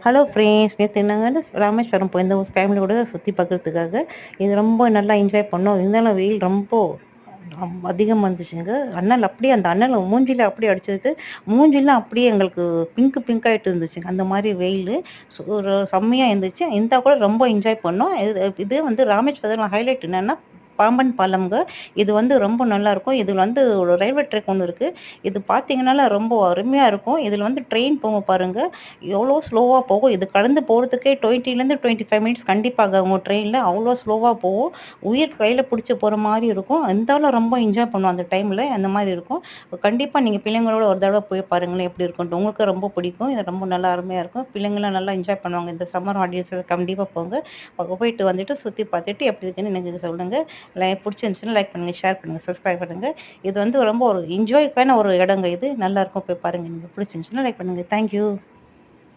Hello friends, நேற்று நாங்கள் வந்து ராமேஸ்வரம் போயிருந்தோம் ஃபேமிலியோட சுற்றி பார்க்குறதுக்காக. இது ரொம்ப நல்லா என்ஜாய் பண்ணோம். இருந்தாலும் வெயில் ரொம்ப அதிகமாக இருந்துச்சுங்க. அனல் அப்படியே அந்த அனல் மூஞ்சில அப்படியே அடிச்சது. மூஞ்சிலாம் அப்படியே எங்களுக்கு பிங்க் ஆயிட்டு இருந்துச்சுங்க. அந்த மாதிரி வெயில் ஒரு செம்மையா இருந்துச்சு. இருந்தால் கூட ரொம்ப என்ஜாய் பண்ணோம். இது இது வந்து ராமேஸ்வரம் ஹைலைட் என்னன்னா பாம்பன் பாலம்ங்க. இது வந்து ரொம்ப நல்லாயிருக்கும். இதில் வந்து ஒரு ரயில்வே ட்ராக் ஒன்று இருக்குது. இது பார்த்தீங்கனால ரொம்ப அருமையாக இருக்கும். இதில் வந்து ட்ரெயின் போகும் பாருங்க. எவ்வளோ ஸ்லோவா போகும். இது கடந்து போறதுக்கே 20லேருந்து 25 மினிட்ஸ் கண்டிப்பாக ஆகும் ட்ரெயின்ல. அவ்வளோ ஸ்லோவா போகும். உயிர் கையில புடிச்சு போற மாரி இருக்கும். இருந்தாலும் ரொம்ப என்ஜாய் பண்ணுவோம் அந்த டைம்ல. அந்த மாரி இருக்கும். கண்டிப்பா நீங்க பிள்ளைங்களோட ஒரு தடவ போய் பாருங்களேன் எப்படி இருக்குன்ட்டு. உங்களுக்கு ரொம்ப பிடிக்கும். இது ரொம்ப நல்லா அருமையா இருக்கும். பிள்ளைங்கலாம் நல்லா என்ஜாய் பண்ணுவாங்க. இந்த சம்மர் ஹாலிடேஸ்ல கண்டிப்பா போங்க. போயிட்டு வந்துட்டு சுத்தி பார்த்துட்டு எப்படி இருக்குன்னு எனக்கு சொல்லுங்க. புடிச்சிருந்துச்சுன்னா லைக் பண்ணுங்க, ஷேர் பண்ணுங்க, சப்ஸ்கிரைப் பண்ணுங்க. இது வந்து ரொம்ப ஒரு என்ஜாய்க்கான ஒரு இடங்க இது. நல்லாருக்கும். போய் பாருங்க. நீங்க புடிச்சிருந்துச்சுன்னா லைக் பண்ணுங்க. Thank you.